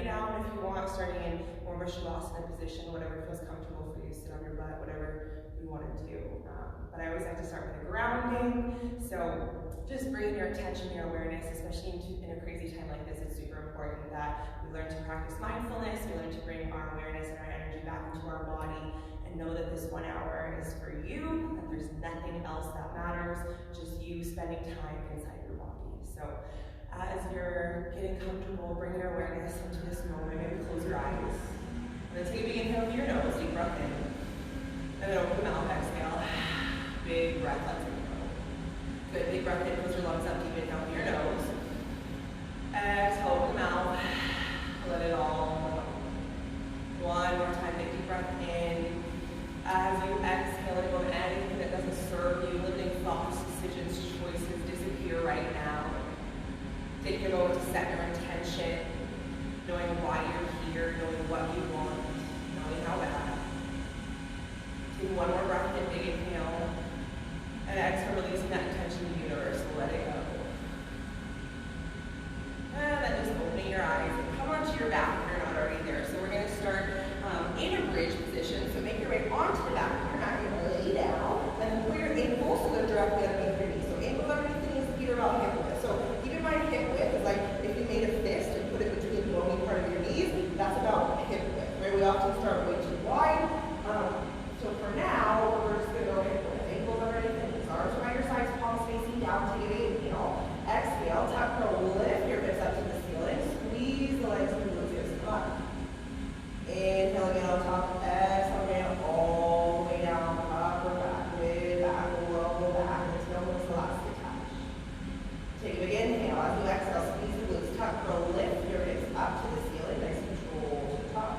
lay down if you want, starting in more of a shavasana position, whatever feels comfortable for you. Sit on your butt, whatever you want to do. But I always like to start with a grounding. So just bringing your attention, your awareness, especially in a crazy time like this, it's super important that we learn to practice mindfulness, we learn to bring our awareness and our energy back into our body, and know that this 1 hour is for you, that there's nothing else that matters, just you spending time inside your body. So as you're getting comfortable, bring your awareness into this moment, maybe close your eyes. And then take a big inhale through your nose, deep breath in. And then open the mouth, exhale. Big breath, let's go. Good, big breath in, close your lungs up, deep inhale through your nose. Exhale, open the mouth. Let it all go. One more time, big deep breath in. As you exhale, let go of anything that doesn't serve you, limiting thoughts, decisions, choices, disappear right now. Take a moment to set your intention, knowing why you're here, knowing what you want, knowing how bad. Take one more breath in, big inhale, and exhale, releasing that intention to the universe, let it go. And then just opening your eyes and come onto your back if you're not already there. So we're going to start in a bridge position. So make your way onto the back of your mat. You're going to lay down and pull your ankles so they're directly underneath your knees. So ankles underneath the knees, feet are about hip width. So keep in mind hip width is like if you made a fist and put it between the bony part of your knees, that's about hip width. Right? We often start way too wide. So for now, we're just going to go hip width. Ankles underneath the knees. Arms by your sides, palms facing down. Take an inhale. Exhale. Tap curl. Lift your hips up to the ceiling. Squeeze the legs and glutes. Come on. Inhale again on top. Exhale again all the way down. Upper back. Mid back. Low back. Exhale. What's the last detach? Take a big inhale. As you exhale, squeeze the glutes. Tap curl. Lift your hips up to the ceiling. Nice control to the top.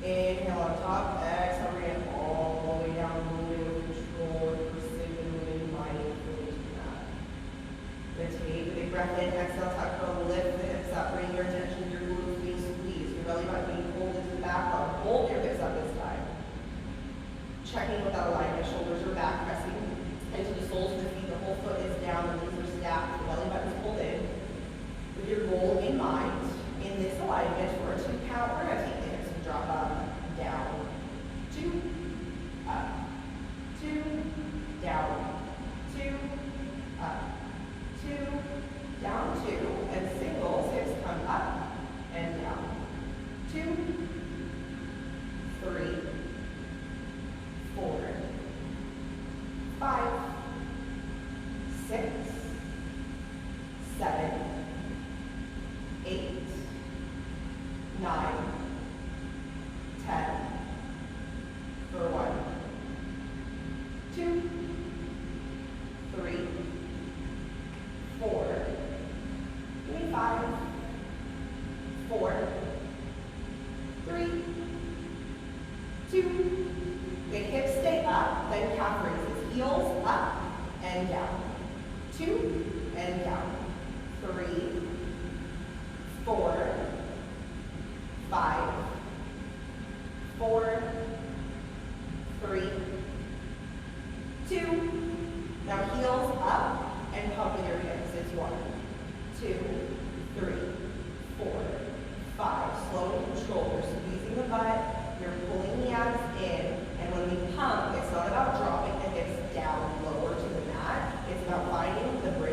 Inhale on top. Exhale again all the way down. Moving with control and precision. Moving mindfully to the mat. Then take a big breath in. Exhale. Tap curl. Lift the hips up. Bring your attention to your glutes being squeezed. Your belly button being pulled into the back bump. Hold your hips up this time. Checking with that alignment. Shoulders are back, pressing into the soles of your feet. The whole foot is down. The knees are stacked. The belly button is pulled in. With your goal in mind, in this alignment, for a 2 count, we're going to take the hips and drop up, down, 2, up, 2, down, 2, up, 2, down, 2, and singles, hips come up and down. 2, 3, 4, 5, 6, 7, 8, 9, 10, for 1, 2, 3, 4, give me 5, 4, 3, 2, big hips stay up, then calf raises, heels up and down, 2 and down, 3, 4, 5, 4, 3, 2, now heels up and pump with your hips, it's 1, 2, 3, 4, 5, slow and controlled, you're squeezing the butt, you're pulling the abs in, and when we pump, it's not about dropping the hips down lower to the mat, it's about finding the bridge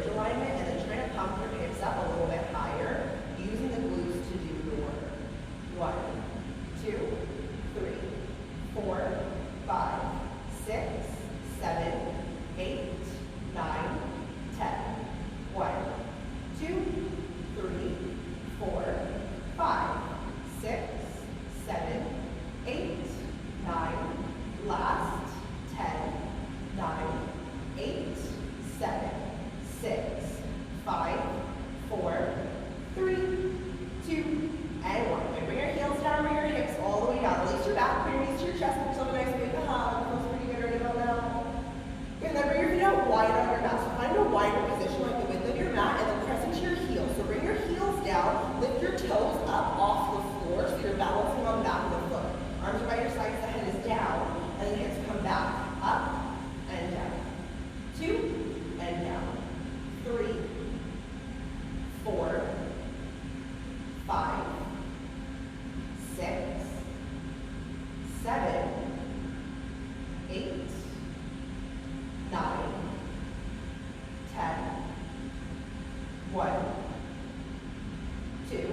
2,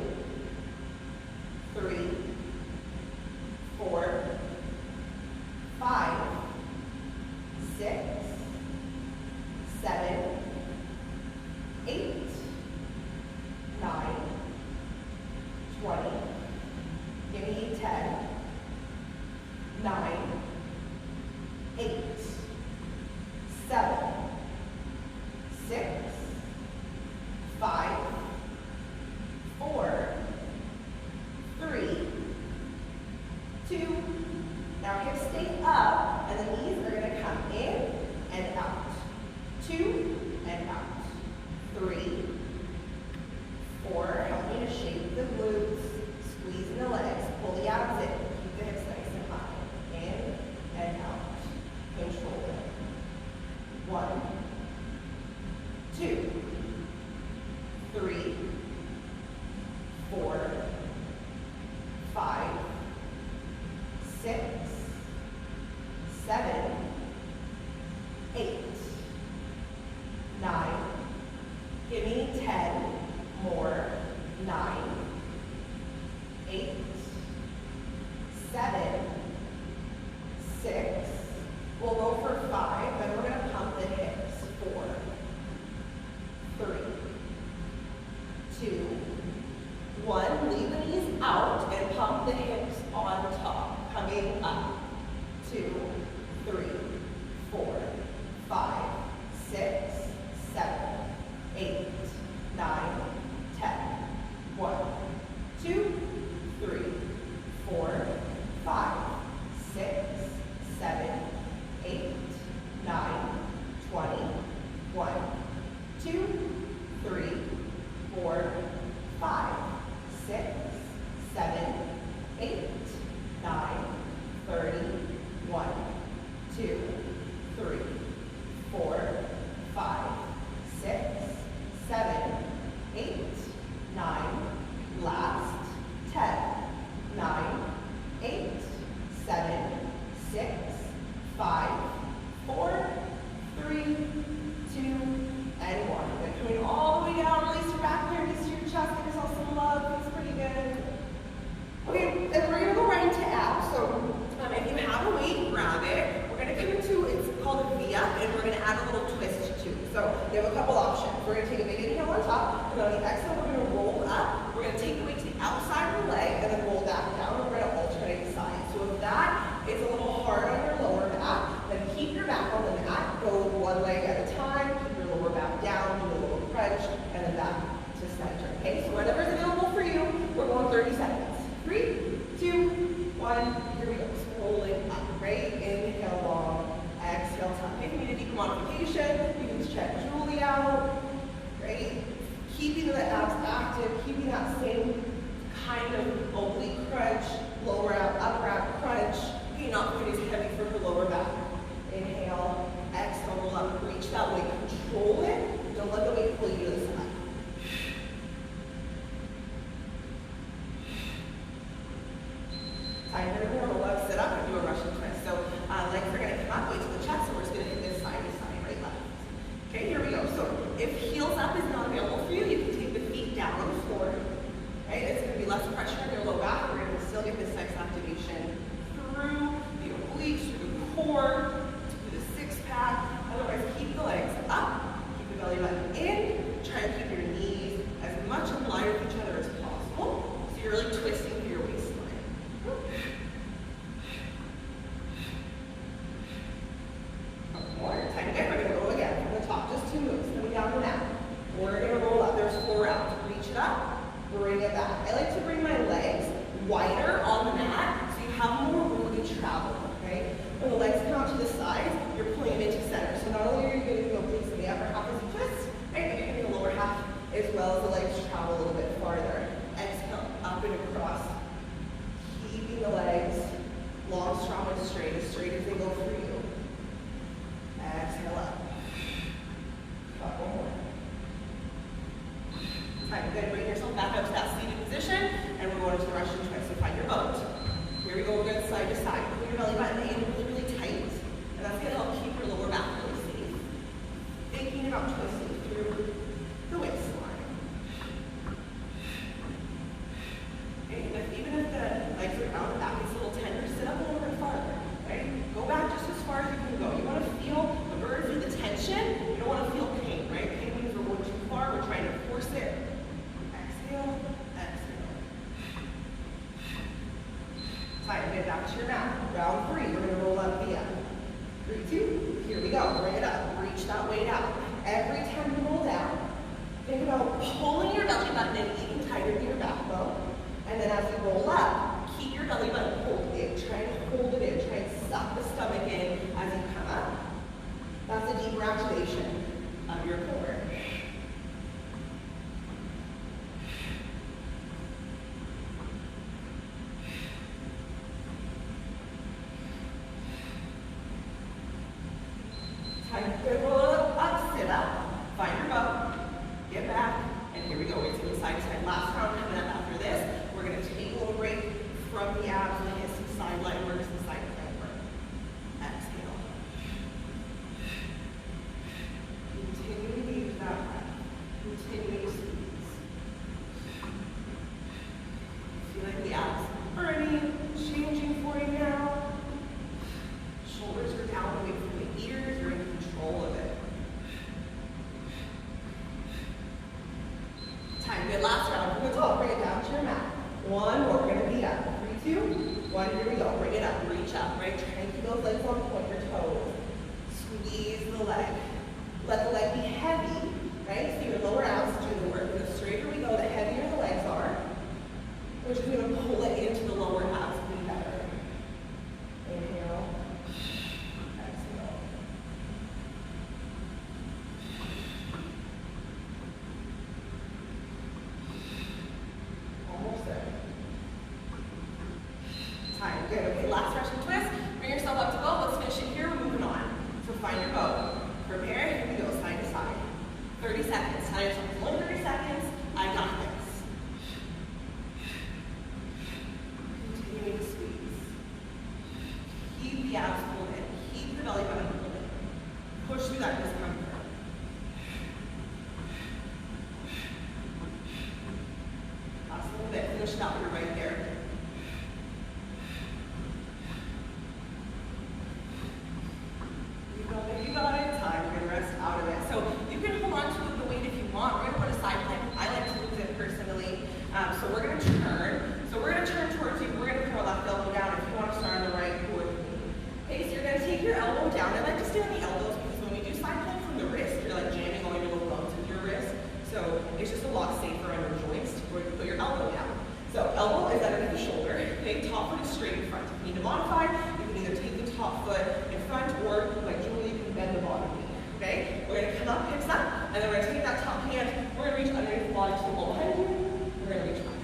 3, 4, 5, 6, 7, 8, 9, 20. Give me 10, 9, 8, 7, 6, 5, 4, 3, 2. Now hips stay up, and the knees are going to come in and out. 2 and out. 3, 4. Help me to shape the glutes. Squeezing the legs. Pull the abs in. Keep the hips nice and high. In and out. Control it. 1, 2, 3, 4, 5, 6, 7, 8, 9. Give me 10 more. 9, 8, 7, 6. We'll go for 5. Then we're going to pump the hips. 4, 3, 2, 1. Leave the knees out and pump the hips on top. Coming up. 2, 3, 4, 5, 6, 7, 8, 9, 10. 1, 2, 3, 4, 5, 6, 7, 8, 9, 20. 1, 2, 3, 4, 5, 6, 7, 8, 9, 30. 1, 2, 3, 4, 5, 6, 7, 8, 9. Last. 10, 9, 8, 7, 6, 5, 4, 3, 2, and 1. Then coming all the way down, release your back there, release your chest, give yourself some love. That's pretty good. Okay, then we're going to go right into abs. So if you have a weight, grab it. We're going to come into, it's called a V-up, and we're going to add a little twist too. So you have a couple options. We're going to take a big inhale on top, and on the exhale, we're going to roll up. We're going to take the weight to the outside of the leg, and then roll back down. We're going to alternate sides. So if that is a little hard on your lower back, then keep your back on the mat. Go one leg at a time. Keep your lower back down. Do a little crunch, and then back to center. Okay, so whatever's available for you, we're going 30 seconds. 3, 2, 1. Here we go. Rolling up. Right? Inhale long. Exhale top. If you need a deeper modification, you can just check Julie out. Right? Keeping the abs active, keeping that same kind of oblique crunch, lower ab, upper ab crunch. Okay, not put as heavy for her lower back. Inhale, exhale, roll up, reach that way, control it. Don't let the weight pull you to the side. Time for a roll up, sit up, and do a Russian twist. So legs are going to come up, weight to the chest, so we're just going to hit this side to side, right, left. Okay, here we go. So if heels up is not available for you, you can take the feet down on the floor. Right? It's going to be less pressure on your low back. We're going to still get this sex activation through the obliques, through the core, through the six-pack. Otherwise, keep the legs up, keep the belly button in. Try to keep your knees as much in line with each other as possible. So you're really twisting through your waistline. More. Time again. We're going to roll again from the top. Just 2 moves. Coming down the mat. We're going to roll up. There's 4 rounds. Reach it up. Bring it back. I like to bring my legs wider on the mat so you have more room to travel. Okay? When the legs come out to the sides, you're pulling them into center. So not only are you going to go obliques in the upper half as you twist, right, but you're getting the lower half as well as the legs travel a little bit farther. Exhale, up and across. Keeping the legs long, strong, and straight as they go for you. Exhale up. Couple more. Time. Good. Bring yourself back up to that seated position, and we're going to the Russian twist. So find your boat. Here we go. We're going side to side. Pull your belly button in really, really tight, and that's going to help keep your lower back really safe. Thinking about twisting through the waistline. Round 3, we're gonna roll up via. 3, 2, here we go, bring it up, reach that weight out. Every time you roll down, think about pulling your belly button in even tighter to your backbone. And then as you roll up, keep your belly button pulled in. Try and hold it in. Try and suck the stomach in as you come up. That's a deeper activation of your core. Time to roll up, sit up, find your bow, get back, and here we go. We're going to side to side. Last round coming up after this. We're going to take a little break from the abs and hit some side leg work, some side plank work. Exhale. Continue to engage that breath. Continue to squeeze. Feel like the abs are already changing for you now. Shoulders are down away from the ears. You're in control of it. Time. Good. Last round. From the top, bring it down to your mat. One more. We're going to be up. 3, 2, 1. Here we go. Bring it up. Reach up. Right. Try and keep those legs on point. Your toes. Squeeze the leg. Let the leg be heavy. Right. So your lower abs do the work. The straighter we go, the heavier the legs are. We're just going to pull it into the lower abs. Be better. Inhale. Exhale. Almost there. Time. Good. Okay, last Russian twist. Bring yourself up to bow. Let's finish it here. We're moving on. So find your bow. Prepare. Here we go. Side to side. 30 seconds. Tell yourself it's only 30 seconds. I got this. Continuing to squeeze. Keep the abs pulled in. Keep the belly button pulled in. Push through that discomfort. Last little bit. Finish it out. You're right there. You got it. Time. We're going to rest out of it. So you can hold on to the weight if you want. We're going to put a side plank. I like to lose it personally. So we're going to turn. So we're going to turn towards you. We're going to put our left elbow down. If you want to start on the right, go with me. Okay, so you're going to take your elbow down. I like to stay on the elbows because when we do side plank from the wrist, you're like jamming all your little bones into your wrist. So it's just a lot safer on your joints to put your elbow down. So elbow is underneath the shoulder. Okay, top foot is straight in front. If you need to modify, you can either take the top foot in front or, like Julie, you can bend the bottom knee. Okay, we're going to come up, hips up, and then we're going to take that top hand. We're going to reach underneath the body to the wall behind you. We're going to reach back up.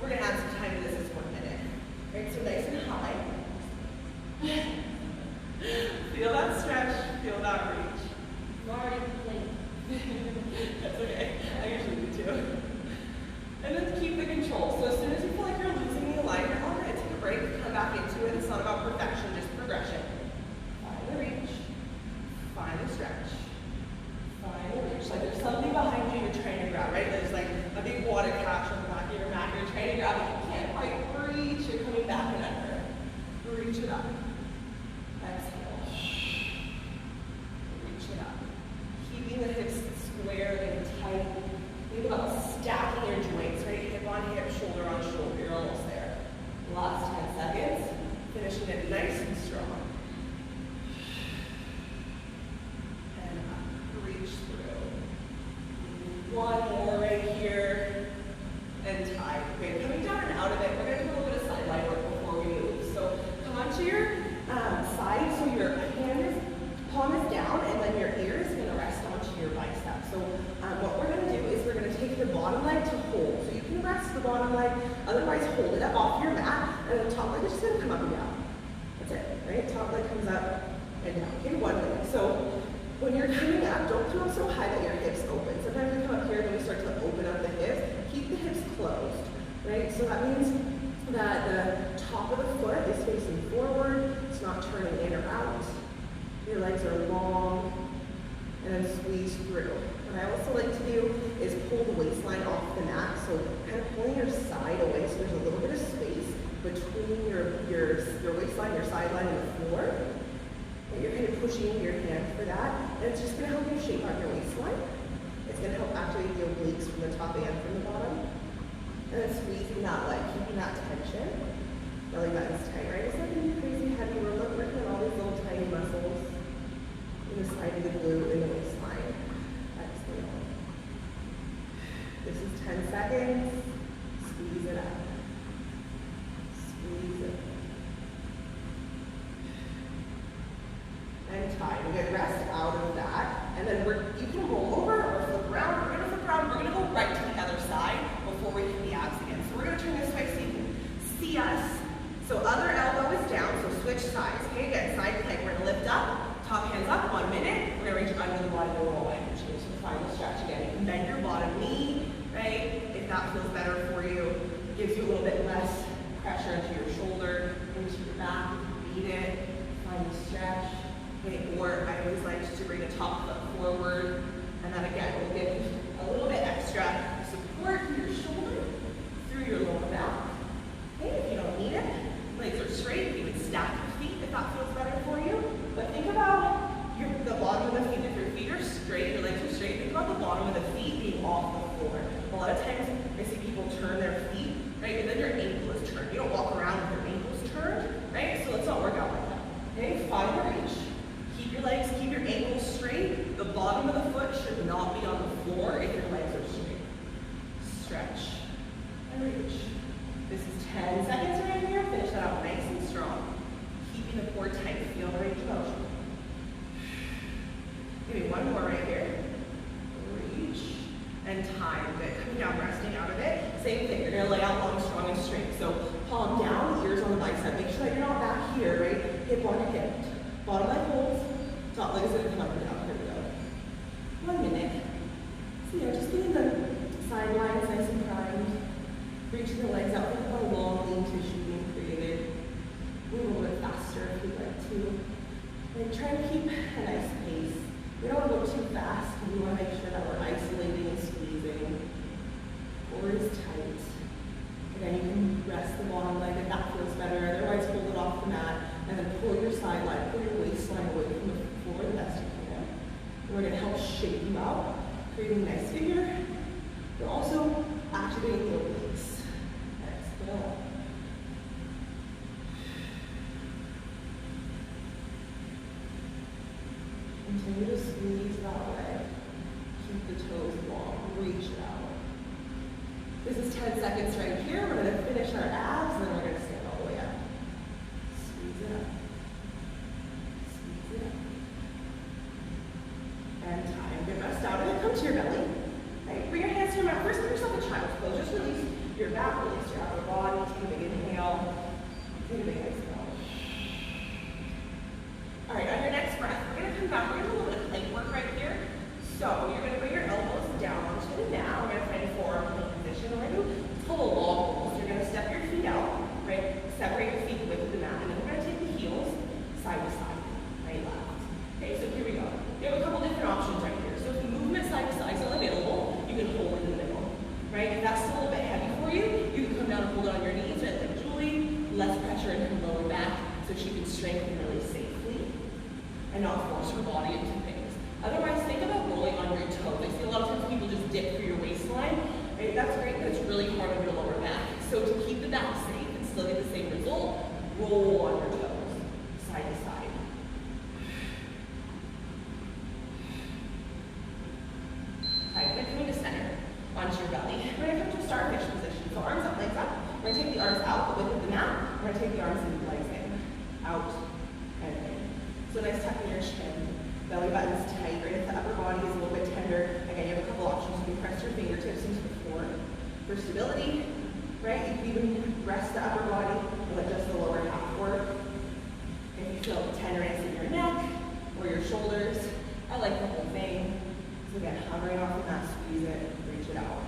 We're going to add some time to this. It's 1 minute. Right, so nice and high. Feel that stretch. Feel that reach. You already complained. That's okay. I usually do too. And then keep the control. So as soon as you feel like you're losing the alignment, all right, take a break, come back into it. It's not about perfection, just progression. Find the reach. Find the stretch. Find the reach. Like there's something behind you you're trying to grab, right? There's like a big water catch on the back of your mat. You're trying to grab it. You can't quite reach. You're coming back and under. Reach it up. Exhale. Reach it up. Keeping the hips square and tight. Think about stacking your joints, right? Hip on hip, shoulder on shoulder. You're almost there. Last 10 seconds. Finishing it nice and strong. And up. Reach through. One more right here. And tight. Okay, coming down and out of it. We're going to do a little bit of side line work before we move. So come onto your side. So your hand is, palm is down, and then your ear is going to rest onto your bicep. So what we're going to do is we're going to take the bottom leg to hold. So you can rest the bottom leg, otherwise hold it up off your mat, and the top leg is just going to come up and down. That's it, right? Top leg comes up and down. Okay, 1 minute. So when you're coming up, don't come up so high that your hips open. Sometimes we come up here and we start to open up the hips. Keep the hips closed, right? So that means that the top of the foot is facing forward. It's not turning in or out. Your legs are long, and then squeeze through. What I also like to do is pull the waistline off the mat, so kind of pulling your side away so there's a little bit of space between your waistline, your sideline, and the floor. And you're kind of pushing your hand for that, and it's just going to help you shape out your waistline. It's going to help activate the obliques from the top and from the bottom. And then squeezing that leg, keeping that tension. Belly button's tight, right? It's nothing crazy heavy. We're working on all these little tiny muscles in the side of the glute and the waistline. Exhale. This is 10 seconds. Squeeze it out. Squeeze it. And time. We get rest out of that. And then you can roll over or flip around. We're going to flip around. We're going to go right to the other side before we hit the abs again. So we're going to turn this way so you can see us. So other elbow is down, so switch sides. Okay, again, side plank. We're going to lift up, top hands up, 1 minute. We're going to reach under the body and roll in. So find the stretch again. You can bend your bottom knee, right? If that feels better for you. It gives you a little bit less pressure into your shoulder, into your back. Beat it. Find the stretch. Okay, or I always like to bring the top foot forward. And then again, we'll give a little bit extra support through your shoulder, through your lower back. Okay, if you don't need it, legs are straight. You can stack your feet if that feels better for you. But think about the bottom of the feet. If your feet are straight, your legs are straight, think about the bottom of the feet being off the floor. A lot of times I see people turn their feet, right? And then your ankle is turned. You don't walk around with your ankles turned, right? So let's not work out like that. Okay, find the reach. Keep your legs, keep your ankles straight. The bottom of the foot should not be on the floor if your legs are straight. Stretch and reach. This is 10 seconds right here. Finish that out nice and strong. Keeping the core tight. Feel the range of motion. Give me one more right here. Reach and time. Good. Coming down, resting out of it. Same thing. You're going to lay out long, strong, and straight. So palm down, ears on the bicep. Make sure that you're not back here, right? Hip on hip. Bottom leg holds. Top leg is going to come up and down. Here we go. 1 minute. So yeah, just getting the sidelines nice and primed. Reaching the legs out. Think about a long lean tissue being created. Move a little bit faster if you'd like to. And try to keep a nice pace. We don't want to go too fast. We want to make sure that we're isolating and squeezing. Core is tight. Again, you can rest the bottom leg if that feels better. Otherwise, hold it off the mat. And then pull your sideline, pull your waistline away from the floor the best you can. And we're going to help shape you out, creating a nice figure. We're also activating the obliques. Exhale. Continue to squeeze that way. Keep the toes long. Reach it out. This is 10 seconds right here. We're going to finish our abs, and then we're going to stand all the way up. Squeeze it up. Squeeze it up. And time. Good rest out of it. Come to your belly. Right. Bring your hands to your mat. First, give yourself a child's pose. Just release your back, release your upper body. Take a big inhale. Take a big exhale. All right, on your next breath, we're going to come back. We're going to do a little bit of plank work right here. So you're going to bring your elbows down onto the mat. We're going to find a forearm plank position. We're going to do a little long roll. So you're going to step your feet out, right? Separate your feet width of the mat. And then we're going to take the heels side to side, right, left. Okay, so here we go. We have a couple different options right here. So if the movement side to side is unavailable, you can hold it in the middle, right? If that's still a little bit heavy for you, you can come down and hold it on your knees, right? Like Julie, less pressure in her lower back so she can strengthen really safely and not force her body into things. Otherwise, think about rolling on your toes. I see a lot of times people just dip through your waistline, right? That's great, but it's really hard on your lower back. So to keep the back safe and still get the same result, roll on your toes, side to side. All right, then coming to center, onto your belly. We're going to come to a starfish position. So arms up, legs up. We're going to take the arms out, the width of the mat. We're going to take the arms and the legs in, out, and in. So nice tuck in your chin. Belly button's tight, right? If the upper body is a little bit tender, again, you have a couple options. You can press your fingertips into the floor for stability, right? You can even rest the upper body and let just the lower half work. If you feel tenderness in your neck or your shoulders, I like the whole thing. So again, hovering off the mat, squeeze it, reach it out.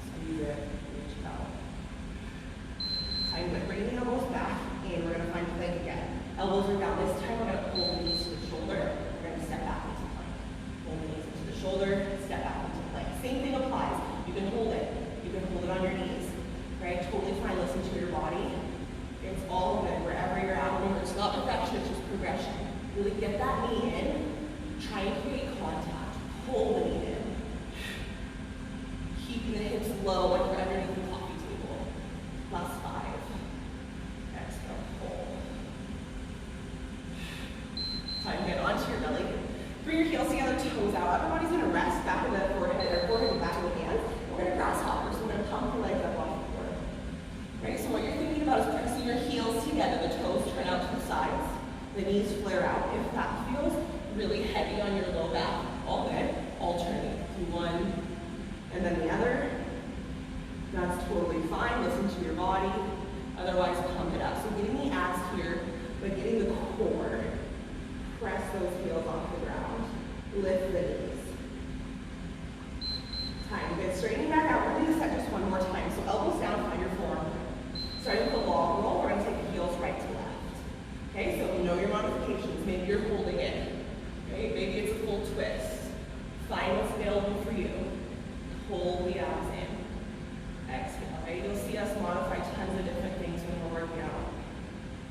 Squeeze it, reach it out. Time to bring the elbows back, and we're going to find plank again. Elbows are down. This time we're going to pull the knees to the shoulder. We're going to step back into plank. Pull the knees into the shoulder, step back into plank. Same thing applies. You can hold it. You can hold it on your knees. Right? Totally fine. Listen to your body. It's all good wherever you're at. Remember, it's not perfection, it's just progression. Really get that knee in. Try and create contact. Pull the knee in. Keeping the hips low like we're underneath the coffee table. Last 5. Exhale. us modify tons of different things when we're working out.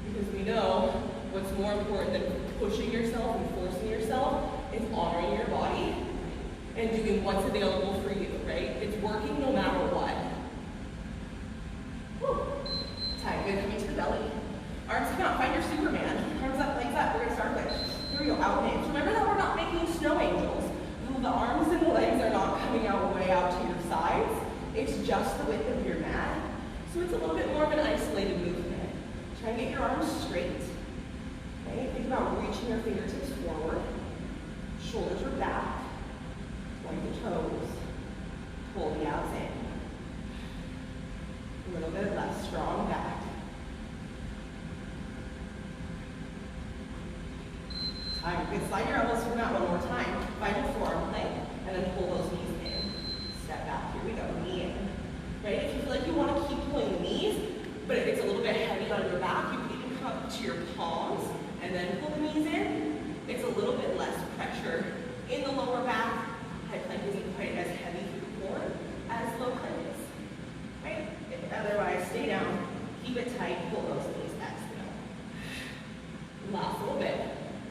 Because we know what's more important than pushing yourself and forcing yourself is honoring your body and doing what's available for you, right? It's working no matter what. Woo. Time, good, coming to the belly. Arms come out, find your Superman. Arms up, legs up, we're gonna start with. Here we go, out and in. Remember that we're not making snow angels. The arms and the legs are not coming out way out to your sides. It's just the width of your mat. So it's a little bit more of an isolated movement. Try and get your arms straight. Okay? Think about reaching your fingertips forward. Shoulders are back. Point the toes. Pull the abs in. A little bit less strong back. Time. Good. Slide your elbows from that one more time. Find your forearm plank, and then pull those knees in. Step back. Here we go. Knee in. Right? If you feel like you want to keep pulling the knees, but if it's a little bit heavy on your back, you can even come up to your palms and then pull the knees in. It's a little bit less pressure in the lower back. High plank isn't quite as heavy through the core as low plank is. Right? Otherwise, stay down. Keep it tight. Pull those knees. Exhale. Last little bit.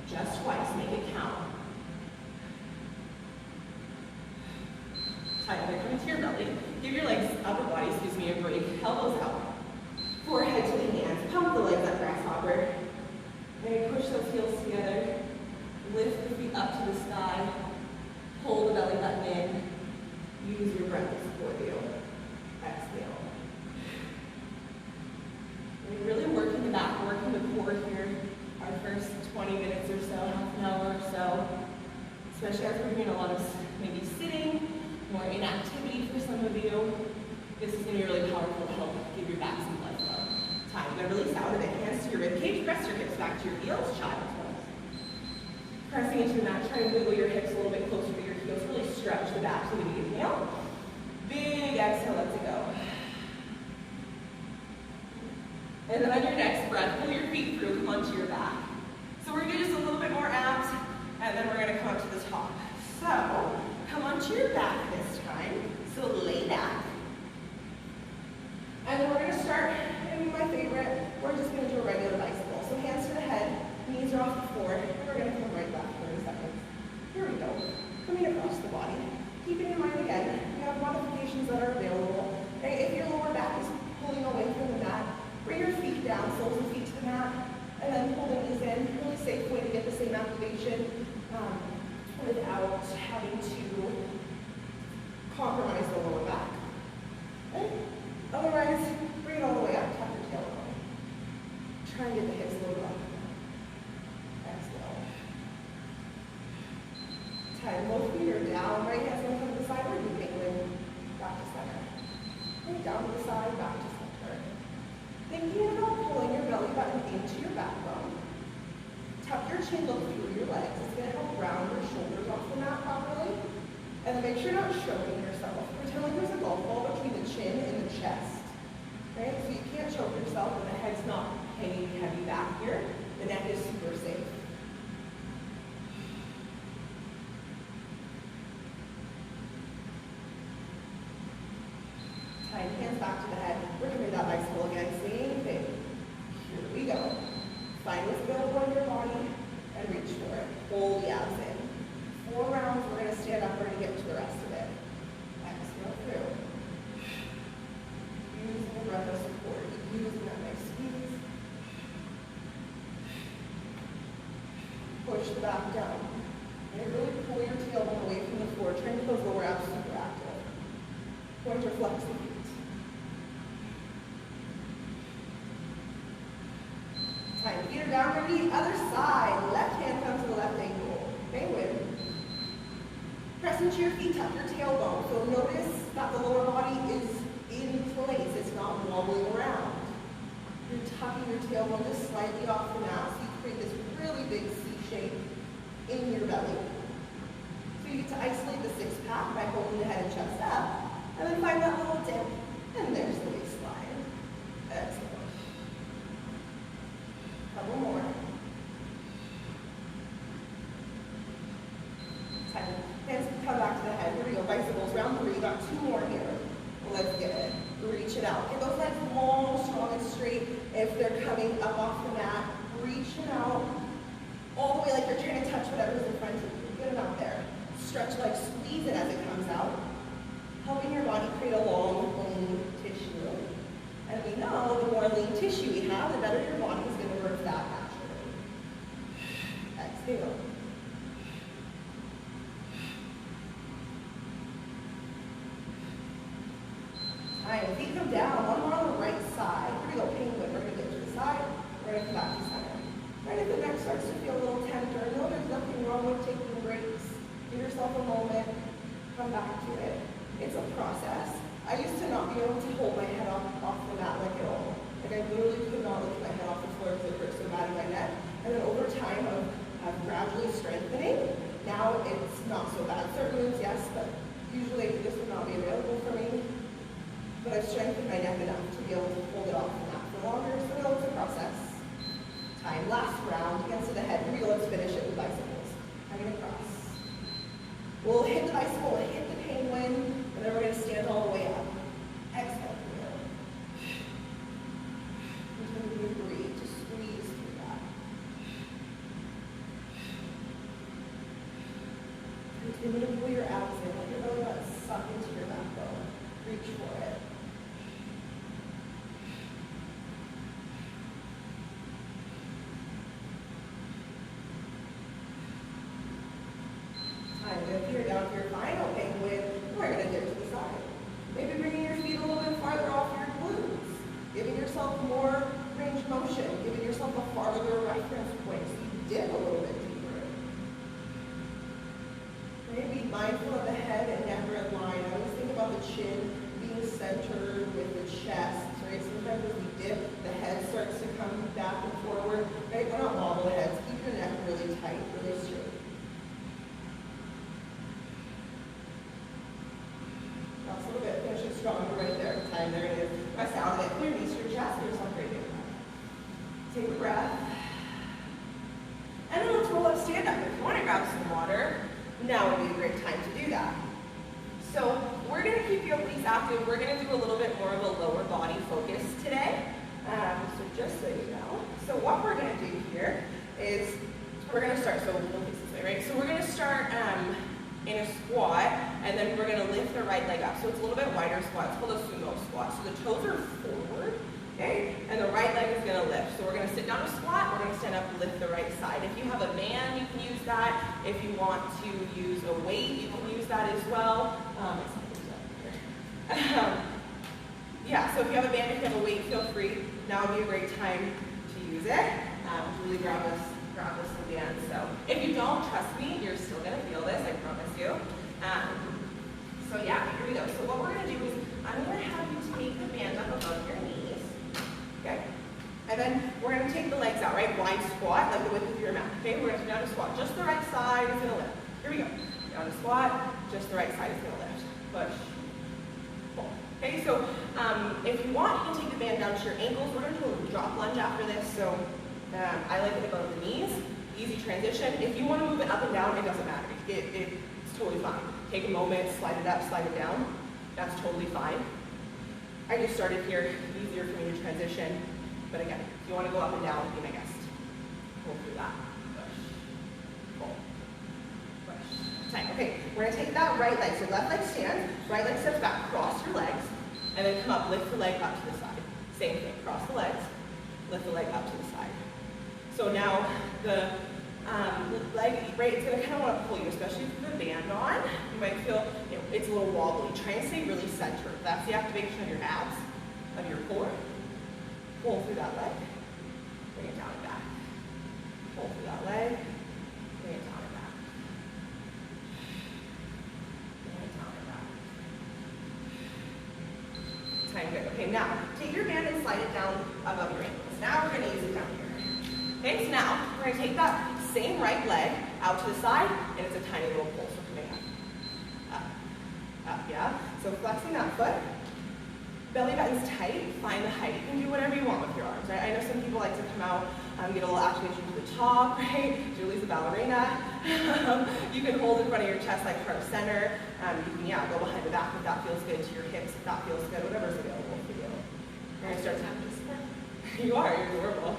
Just twice, make it count. Tight, they're coming to your belly. Give your legs, upper body, a break. Elbows out. Forehead to the hands. Pump the legs up, grasshopper. Maybe push those heels together. Lift the feet up to the sky. Pull the belly button in. Use your breath to support you. Exhale. We're really working the back, working the core here. Our first 20 minutes or so, half an hour or so, especially as we're doing a lot of maybe sitting, more inactivity for some of you. This is going to be really powerful to help give your back some blood flow. Time. You're going to release out of it. Hands to your rib cage. Press your hips back to your heels. Child pose. Pressing into the mat. Try and wiggle your hips a little bit closer to your heels. Really stretch the back to the inhale. Big exhale. Let's go. And then on your next breath, pull your feet through, come onto your back. So we're going to do just a little bit more abs, and then we're going to come up to the top. So, come onto your back this time. So lay back. And then we're going to start, and my favorite, we're just going to do a regular bicycle. So hands to the head, knees are off the floor, and we're going to come right back for 30 seconds. Here we go. Coming across the body. Keeping in mind again, we have modifications that are available. Okay? If your lower back is pulling away from the mat, bring your feet down, soles and feet to the mat, and then pull the knees in. Really safe way to get the same activation without having to compromise the lower back. Okay? Otherwise, bring it all the way up, tuck your tailbone. Try and get the hips a little up. Exhale. Tight. Both feet are down. Right hand's going to come to the side. We're going back to center. Okay, down to the side, back to center. Thinking about pulling your belly button into your backbone. Tuck your chin, look through your legs. It's going to help round your shoulders off the mat properly. And then make sure you're not choking yourself. Pretend like there's a golf ball between the chin and the chest. Right? So you can't choke yourself and the head's not hanging heavy back here. The neck is super safe. Tight hands back to the head. We're going to do that bicycle again. Same thing. Here we go. Find what's available on your body and reach for it. Hold the abs in. 4 rounds. We're going to stand up. We're going to get to the rest of it. Exhale through. Using the breath as support. Using that nice squeeze. Push the back down. And really pull your tailbone away from the floor. Try and get those lower abs super active. Point or flex the feet. Tight. Feet are down, ready. Other side. Left hand comes to the left ankle. Penguin. Press into your feet, tuck your tailbone. So notice that the lower body is in place. It's not wobbling around. You're tucking your tailbone just slightly off the mat, so you create this really big C shape in your belly. So you get to isolate the six-pack by holding the head and chest up, and then find that little dip, and there's the waistline. Exhale. Couple more. Tight. Hands come back to the head. Here we go. Bicycles, round 3. Got 2 more here. Let's get it. Reach it out. Get those legs If they're coming up off the mat, reach them out all the way like you're trying to touch whatever's in front of you. Get them out there. Stretch like squeeze it as it comes out, helping your body create a long, lean tissue. And we know the more lean tissue we have, the better your body is going to burn fat naturally. Exhale. Alright, feet come down. One more on the right side. Here we go, penguin. We're going to get to the side. We're going to come back to center. Right, if the neck starts to feel a little tender, no, there's nothing wrong with taking breaks. Give yourself a moment. Come back to it. It's a process. I used to not be able to hold my head off the mat like at all. Like I literally could not lift my head off the floor because it hurt so bad in my neck. And then over time of gradually strengthening, now it's not so bad. Certain moves, yes, but usually this would not be available for me. But I've strengthened my neck enough to be able to hold it off the mat for longer, so we know it's a process. Time, last round, hands to the head. Here we go, let's finish it with bicycles. Coming across. We'll hit the bicycle, we'll hit the penguin, and then we're going to stand all the way up. Exhale through. Continue to breathe, just squeeze through that. Continue to pull your abs in, let your belly button suck into your backbone. Reach for it. Here, down to your final penguin, we're going to dip to the side. Maybe bringing your feet a little bit farther off your glutes. Giving yourself more range of motion. Giving yourself a farther reference point so you dip a little bit deeper. Maybe mindful of the head and neck red line. I always think about the chin being centered with the chest, right? Sometimes as we dip, the head starts to come back and forward. Right? We're not bobbleheads. Keep your neck really tight, really straight. Stronger right there. Time there it is. Press out of it. Clear knees to your chest. Give yourself a great big breath. Take a breath. And then let's roll up, stand up. If you want to grab some water, now would be a great time to do that. So we're going to keep your obliques active. We're going to do a little bit more of a lower body focus today. So just so you know. So what we're going to do here is we're going to start. So we'll face this way, right? So we're going to start in a squat, and then we're going to lift the right leg up. So it's a little bit wider squat. It's called a sumo squat. So the toes are forward, okay? And the right leg is going to lift. So we're going to sit down to squat. We're going to stand up, lift the right side. If you have a band, you can use that. If you want to use a weight, you can use that as well. Yeah, so if you have a band, if you have a weight, feel free. Now would be a great time to use it. Really grab this band. So if you don't, trust me, you're still going to feel this, I promise you. So yeah, here we go. So what we're going to do is I'm going to have you take the band up above your knees. Okay? And then we're going to take the legs out, right? Wide squat, like the width of your mat. Okay, we're going to come down to squat. Just the right side is going to lift. Here we go. Down to squat, just the right side is going to lift. Push. Pull. Okay, so if you want, you can take the band down to your ankles. We're going to do a drop lunge after this. So I like it above the knees. Easy transition. If you want to move it up and down, it doesn't matter. It's totally fine. Take a moment, slide it up, slide it down. That's totally fine. I just started here. Easier for me to transition. But again, if you want to go up and down, be my guest. Pull through that. Push. Pull. Push. Tight. Okay, we're going to take that right leg. So left leg stands, right leg steps back, cross your legs, and then come up, lift the leg up to the side. Same thing. Cross the legs, lift the leg up to the side. So now the leg, right, it's going to kind of want to pull you, especially with the band on. You might feel it's a little wobbly. Try and stay really centered. That's the activation of your abs, of your core. Pull through that leg. Bring it down and back. Pull through that leg. Bring it down and back. Bring it down and back. Time good. Okay, now take your band and slide it down above your ankles. Now we're going to use it down here. Okay, so now we're going to take that same right leg out to the side, and it's a tiny little pull, so coming up. Up, yeah. So flexing that foot. Belly button's tight, find the height. You can do whatever you want with your arms, right? I know some people like to come out, get a little activation to the top, right? Julie's a ballerina. You can hold in front of your chest like heart center. You can, yeah, go behind the back if that feels good, to your hips if that feels good, whatever's available for you. We're going to start to have this. You are, you're adorable.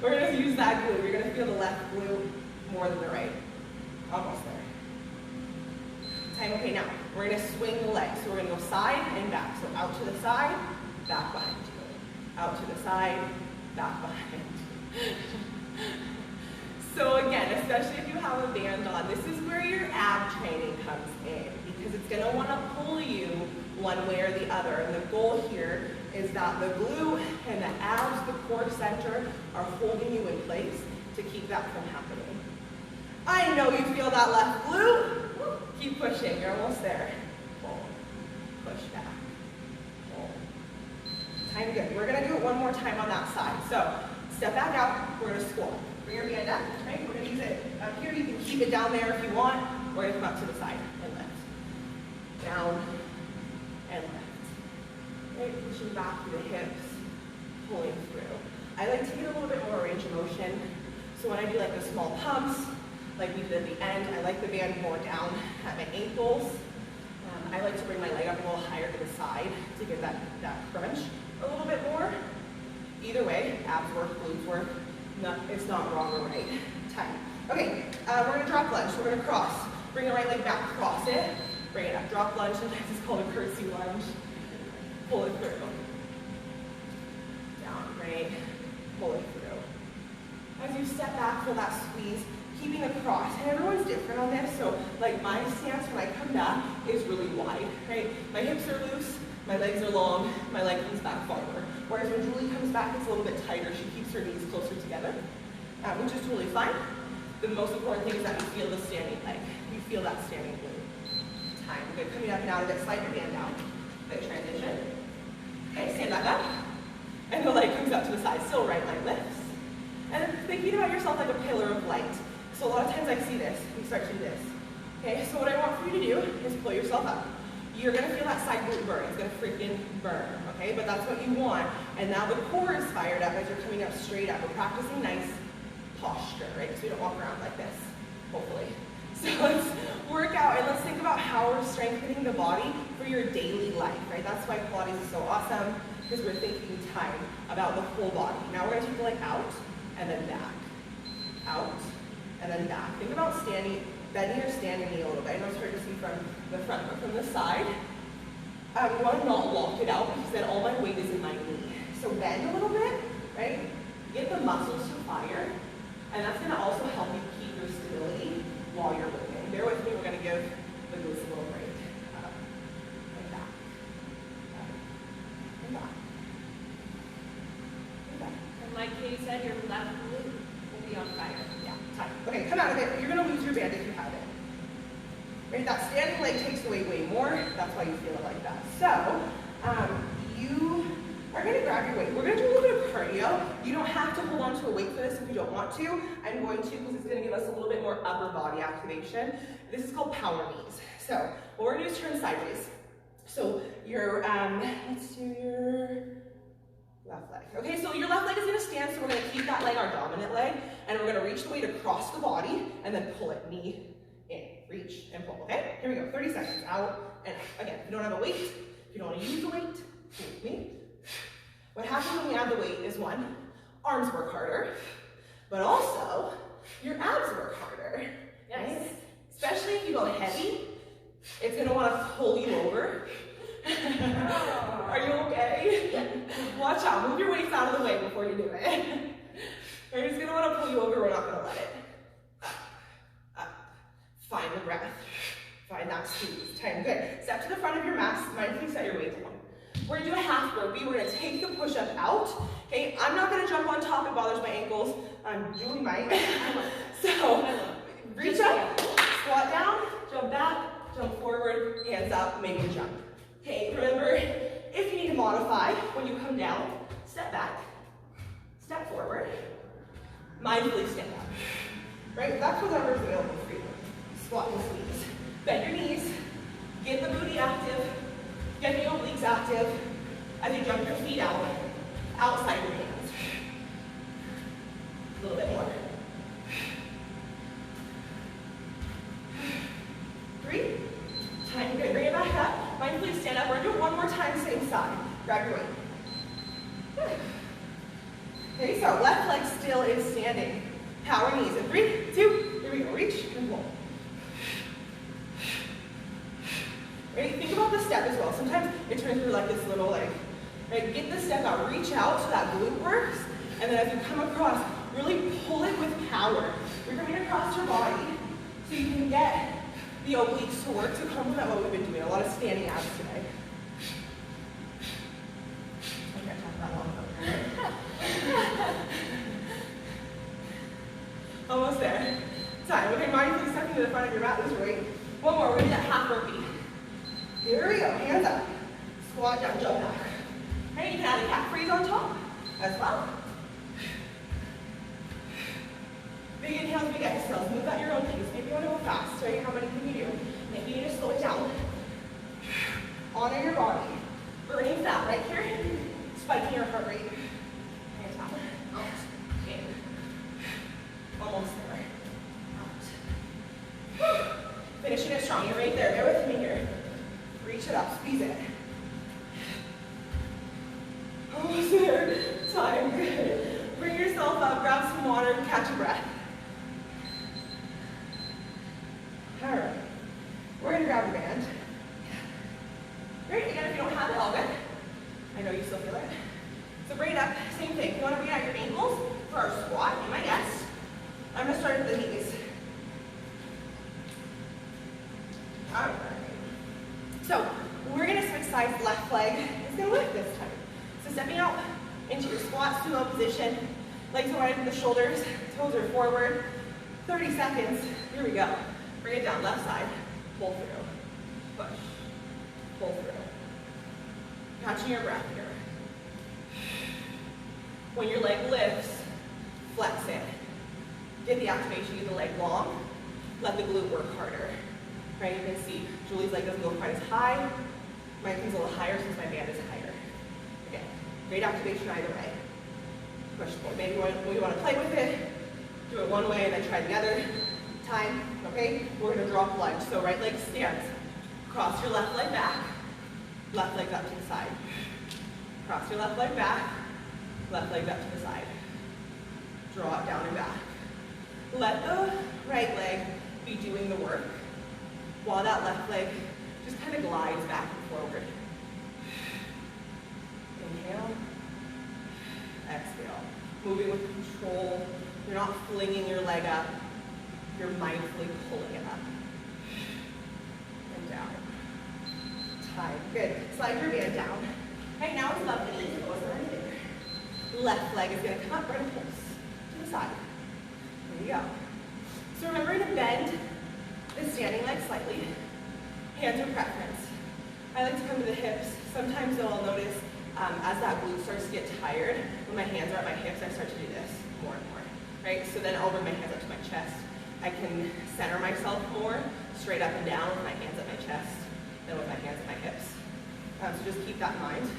We're gonna use that glute. You're gonna feel the left glute more than the right. Almost there. Time, okay, now, we're gonna swing the legs. So we're gonna go side and back. So out to the side, back behind you. Out to the side, back behind you. So again, especially if you have a band on, this is where your ab training comes in, because it's gonna wanna pull you one way or the other. And the goal here is that the glute and the abs, the core center, are holding you in place to keep that from happening. I know you feel that left glute. Keep pushing, you're almost there. Pull, push back, pull. Time, good. We're gonna do it one more time on that side. So, step back out, we're gonna squat. Bring your band up, right? We're gonna use it up here. You can keep it down there if you want. We're gonna come up to the side and lift. Down and lift. Right, pushing back through the hips, pulling through. I like to get a little bit more range of motion. So when I do like the small pumps, like we did at the end, I like the band more down at my ankles. I like to bring my leg up a little higher to the side to get that crunch a little bit more. Either way, abs work, glutes work. No, it's not wrong or right. Time. Okay, we're gonna drop lunge. We're gonna cross. Bring the right leg back, cross it. Bring it up. Drop lunge. Sometimes it's called a curtsy lunge. Pull it through. Down, right. Pull it through. As you step back, feel that squeeze. Keeping the cross, and everyone's different on this, so like my stance when I come back is really wide, right? My hips are loose, my legs are long, my leg comes back farther. Whereas when Julie comes back, it's a little bit tighter. She keeps her knees closer together, which is totally fine. The most important thing is that you feel the standing leg. You feel that standing glute. Time. Good. Coming up and out of it, slide your band down. Good transition. Okay, stand back up. And the leg comes out to the side. Still right leg lifts. And then thinking about yourself like a pillar of light. So a lot of times I see this, you start to do this. Okay, so what I want for you to do is pull yourself up. You're gonna feel that side glute burn, it's gonna freaking burn, okay? But that's what you want. And now the core is fired up as you're coming up straight up. We're practicing nice posture, right? So you don't walk around like this, hopefully. So let's work out and let's think about how we're strengthening the body for your daily life, right? That's why Pilates is so awesome, because we're thinking time about the whole body. Now we're gonna take the leg out and then back. Out. And then back. Think about standing, bending your standing knee a little bit. I know it's hard to see from the front, but from the side, we want to not lock it out because then all my weight is in my knee. So bend a little bit, right? Get the muscles to fire, and that's going to also help you keep your stability while you're moving. Bear with me, we're going to give the glutes a little break. Like that. And back. And back. And like Katie said, your left glute will be on fire. Yeah, time. Okay, come out of it. You're going to lose your band if you have it. Right, that standing leg takes away way more. That's why you feel it like that. So, you are going to grab your weight. We're going to do a little bit of cardio. You don't have to hold on to a weight for this if you don't want to. I'm going to because it's going to give us a little bit more upper body activation. This is called power knees. So, what we're going to do is turn sideways. So, your, let's do your left leg. Okay, so your left leg is going to stand, so we're going to keep that leg our dominant leg, and we're going to reach the weight across the body, and then pull it, knee in, reach, and pull, okay? Here we go, 30 seconds, out, and again, if you don't have a weight, if you don't want to use the weight, with me. What happens when we add the weight is one, arms work harder, but also, your abs work harder, Yes. right? Especially if you go heavy, it's going to want to pull you over. Are you okay? Watch out, move your weights out of the way before you do it. We're just gonna wanna pull you over, we're not gonna let it. Up, up. Find the breath. Find that squeeze. Time, good. Step to the front of your mat, mindfully set your weight down. We're gonna do a half burpee, we're gonna take the push-up out. Okay, I'm not gonna jump on top, it bothers my ankles. Julie might. So, reach up, squat down, jump back, jump forward, hands up, maybe jump. Okay, remember, if you need to modify, when you come down, step back, step forward, mindfully stand up. Right, that's whatever's available for you. Squat and squeeze. Bend your knees, get the booty active, get the obliques active, as you jump your feet out, outside your hands. A little bit more. 3, time, good, bring it back up. Mindfully stand up. We're going to do it one more time, same side. Grab your weight. Good. Okay, so left leg still is standing. Power knees in 3, 2, here we go. Reach and pull. Right? Think about the step as well. Sometimes it turns into like this little like, right? Get the step out, reach out so that glute works, and then as you come across, really pull it with power. You're coming across your body so you can get the obliques to work to complement what we've been doing. A lot of standing abs today. I can't talk that long. Almost there. Time. Okay, mindfully stepping to the front of your mat this way. One more. We're going to do that half burpee. Here we go. Hands up. Squat down, jump back. Okay, you can add a cat freeze on top as well. Big inhales, big exhales. Move at your own pace. Maybe you want to go fast, right? How many can you do? Maybe you need to slow it down. Honor your body. Burning fat right here. Spiking your heart rate. Hands out. Out. In. Almost there. Out. Finishing it strong. You're right there. Bear with me here. Reach it up. Squeeze it. Almost there. Time. Good. Bring yourself up. Grab some water. Catch a breath. All right. We're going to grab a band. Great. Again, if you don't have it, all good. I know you still feel it. So bring it up. Same thing. You want to bring out your ankles for our squat. Be my guest. I'm going to start at the knees. All right. So we're going to switch sides. Left leg is going to lift this time. So stepping out into your squat sumo position. Legs are wide from the shoulders. Toes are forward. 30 seconds. Here we go. Bring it down. Left side. Pull through. Push. Pull through. Catching your breath here. When your leg lifts, flex it. Get the activation. Get the leg long. Let the glute work harder. Right? You can see Julie's leg doesn't go quite as high. Mine comes a little higher since my band is higher. Again, great activation either way. Push pull. Maybe you want to play with it. Do it one way and then try the other. Time. Okay? We're going to drop lunge. So right leg stands. Cross your left leg back. Left leg up to the side. Cross your left leg back. Left leg up to the side. Draw it down and back. Let the right leg be doing the work while that left leg just kind of glides back and forward. Inhale. Exhale. Moving with control. You're not flinging your leg up. You're mindfully pulling it up. And down. Time. Good. Slide your band down. Okay, now it's above the knees. It wasn't right there. Left leg is going to come up. We're going to pulse to the side. Here you go. So remember to bend the standing leg slightly. Hands are preference. I like to come to the hips. Sometimes though I'll notice as that glute starts to get tired, when my hands are at my hips, I start to do this more and more. Right? So then I'll bring my hands up to my chest. I can center myself more, straight up and down with my hands at my chest than with my hands at my hips. So just keep that in mind.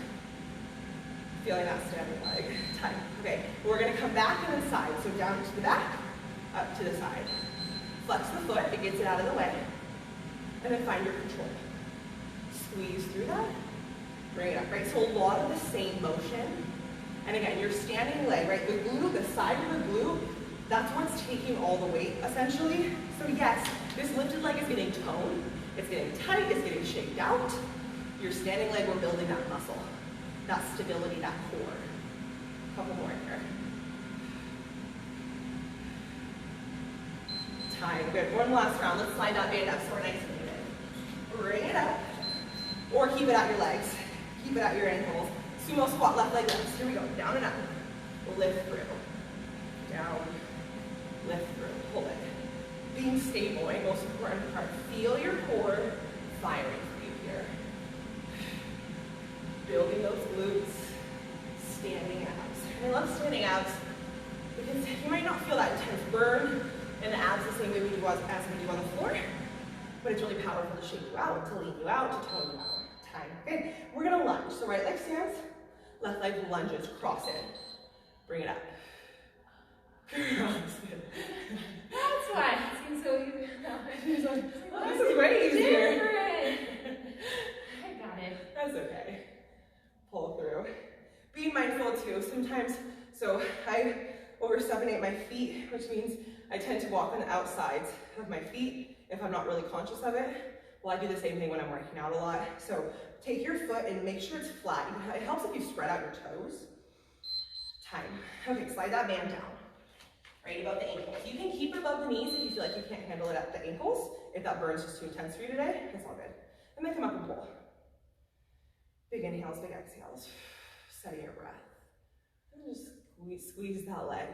Feeling that standing leg. Time. Okay, we're going to come back and then side. So down to the back, up to the side. Flex the foot, it gets it out of the way. And then find your control. Squeeze through that. Bring it up, right? So a lot of the same motion. And again, your standing leg, right? The glute, the side of the glute, that's what's taking all the weight, essentially. So yes, this lifted leg is getting toned. It's getting tight, it's getting shaped out. Your standing leg, we're building that muscle, that stability, that core. A couple more here. Time. Good. One last round. Let's slide that band up so we're nice and even. Bring it up. Or keep it at your legs. Keep it at your ankles. Sumo squat, left leg lifts. Here we go. Down and up. Lift through. Down. Lift through. Pull it. Being stable, right? Most important part. Feel your core firing for you here. Building those glutes. Standing abs. And I love standing abs because you might not feel that intense burn in the abs the same way we do as we do on the floor, but it's really powerful to shake you out, to lean you out, to tone you out. Time. Good. We're going to lunge. So right leg stands, left leg lunges, cross it. Bring it up. That's why it seems so easy. This is way easier. I got it. That's okay. Pull through. Be mindful too. Sometimes, So I overstepinate my feet, which means I tend to walk on the outsides of my feet if I'm not really conscious of it. Well, I do the same thing when I'm working out a lot. So take your foot and make sure it's flat. It helps if you spread out your toes. Time. Okay, slide that band down. Right above the ankles. You can keep it above the knees if you feel like you can't handle it at the ankles. If that burn's just too intense for you today, it's all good. And then come up and pull. Big inhales, big exhales. Setting your breath. And just squeeze that leg.